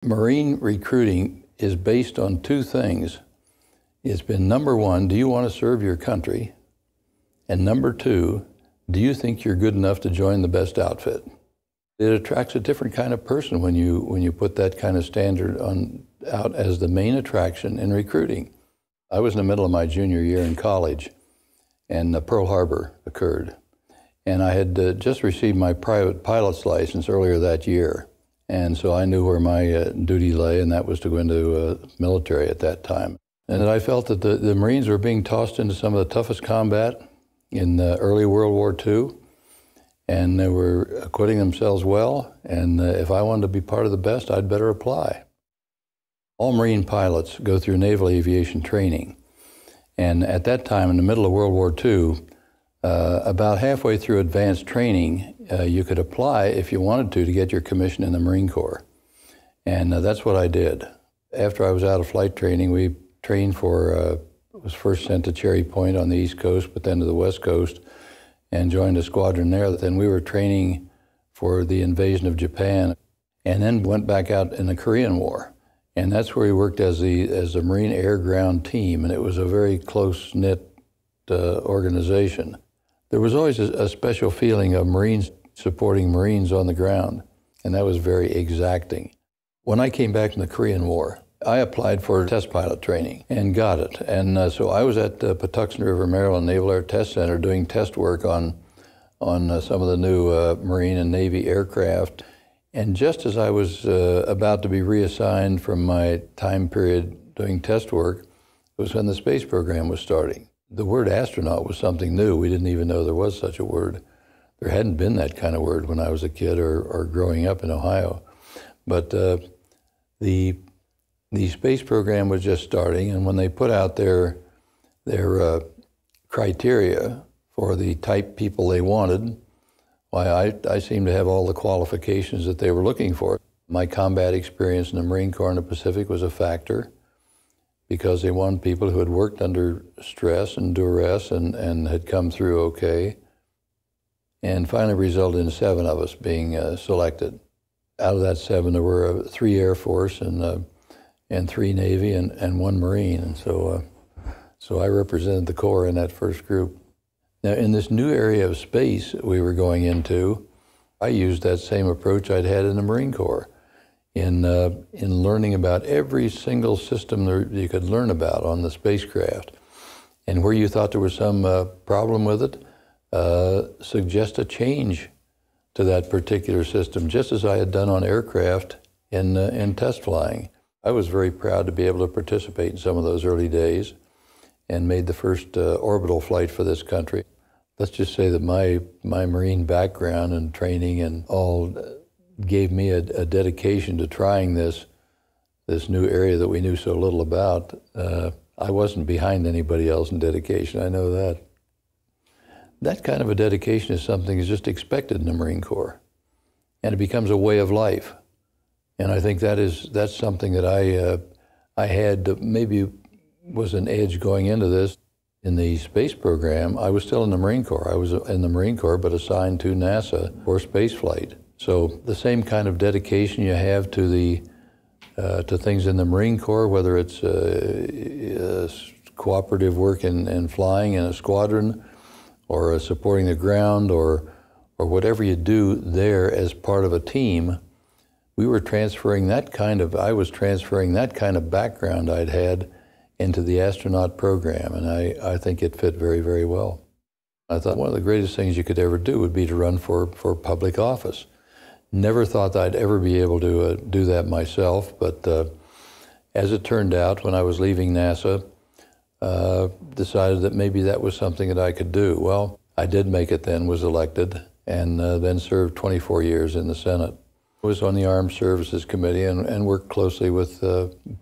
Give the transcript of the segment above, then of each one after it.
Marine recruiting is based on two things. It's been number one, do you want to serve your country? And number two, do you think you're good enough to join the best outfit? It attracts a different kind of person when you put that kind of standard out as the main attraction in recruiting. I was in the middle of my junior year in college, and Pearl Harbor occurred. And I had just received my private pilot's license earlier that year. And so I knew where my duty lay, and that was to go into military at that time. And I felt that the Marines were being tossed into some of the toughest combat in early World War II, and they were acquitting themselves well, and if I wanted to be part of the best, I'd better apply. All Marine pilots go through naval aviation training, and at that time, in the middle of World War II, about halfway through advanced training, you could apply if you wanted to get your commission in the Marine Corps. And that's what I did. After I was out of flight training, we trained for, was first sent to Cherry Point on the East Coast, but then to the West Coast, and joined a squadron there. Then we were training for the invasion of Japan, and then went back out in the Korean War. And that's where we worked as the Marine Air Ground Team, and it was a very close-knit organization. There was always a special feeling of Marines supporting Marines on the ground, and that was very exacting. When I came back from the Korean War, I applied for test pilot training and got it. And so I was at Patuxent River, Maryland Naval Air Test Center doing test work on some of the new Marine and Navy aircraft. And just as I was about to be reassigned from my time period doing test work, was when the space program was starting. The word astronaut was something new. We didn't even know there was such a word. There hadn't been that kind of word when I was a kid or growing up in Ohio. But the space program was just starting, and when they put out their criteria for the type people they wanted, why I seemed to have all the qualifications that they were looking for. My combat experience in the Marine Corps in the Pacific was a factor, because they wanted people who had worked under stress and duress and had come through okay, and finally resulted in 7 of us being selected. Out of that 7, there were 3 Air Force and 3 Navy and 1 Marine, and so I represented the Corps in that first group. Now, in this new area of space we were going into, I used that same approach I'd had in the Marine Corps. In learning about every single system that you could learn about on the spacecraft. And where you thought there was some problem with it, suggest a change to that particular system, just as I had done on aircraft in test flying. I was very proud to be able to participate in some of those early days and made the first orbital flight for this country. Let's just say that my Marine background and training and all gave me a dedication to trying this new area that we knew so little about. I wasn't behind anybody else in dedication, I know that. That kind of a dedication is something that's just expected in the Marine Corps, and it becomes a way of life. And I think that's something that I had that maybe was an edge going into this. In the space program, I was still in the Marine Corps. I was in the Marine Corps, but assigned to NASA for space flight. So the same kind of dedication you have to things in the Marine Corps, whether it's cooperative work in flying in a squadron, or supporting the ground, or whatever you do there as part of a team, I was transferring that kind of background I'd had into the astronaut program, and I think it fit very, very well. I thought one of the greatest things you could ever do would be to run for public office. Never thought that I'd ever be able to do that myself, but as it turned out, when I was leaving NASA, decided that maybe that was something that I could do. Well, I did make it then, was elected, and then served 24 years in the Senate. I was on the Armed Services Committee and worked closely with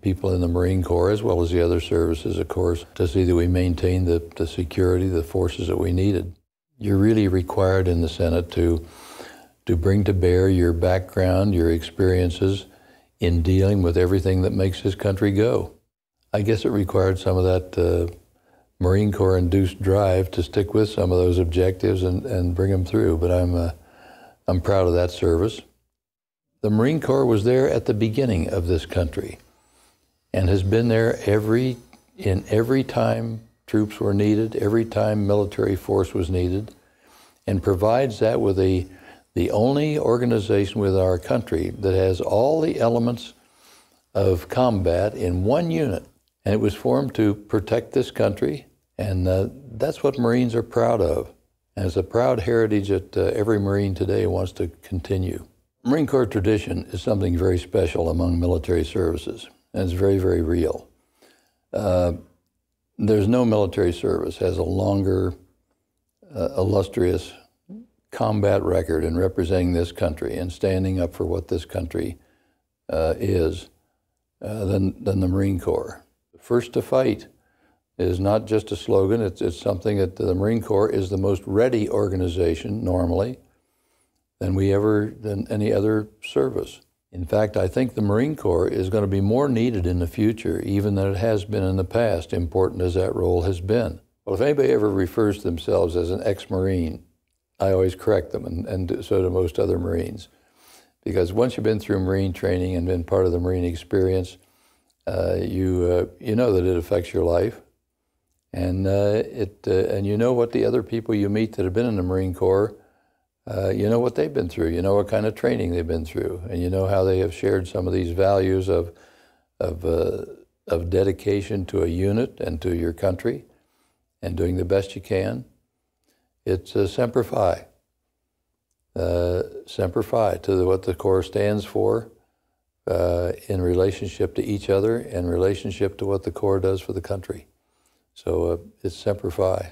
people in the Marine Corps, as well as the other services, of course, to see that we maintained the security, the forces that we needed. You're really required in the Senate to bring to bear your background, your experiences in dealing with everything that makes this country go. I guess it required some of that Marine Corps-induced drive to stick with some of those objectives and bring them through, but I'm proud of that service. The Marine Corps was there at the beginning of this country and has been there in every time troops were needed, every time military force was needed, and provides that with the only organization with our country that has all the elements of combat in one unit. And it was formed to protect this country, and that's what Marines are proud of. And it's a proud heritage that every Marine today wants to continue. Marine Corps tradition is something very special among military services, and it's very, very real. There's no military service has a longer, illustrious combat record in representing this country and standing up for what this country is than the Marine Corps. First to fight is not just a slogan, it's something that the Marine Corps is the most ready organization normally than any other service. In fact, I think the Marine Corps is going to be more needed in the future even than it has been in the past, important as that role has been. Well, if anybody ever refers to themselves as an ex-Marine, I always correct them, and so do most other Marines. Because once you've been through Marine training and been part of the Marine experience, you know that it affects your life, and you know what the other people you meet that have been in the Marine Corps, you know what they've been through, you know what kind of training they've been through, and you know how they have shared some of these values of dedication to a unit and to your country, and doing the best you can. It's Semper Fi. Semper Fi, to what the Corps stands for in relationship to each other, in relationship to what the Corps does for the country. So it's Semper Fi.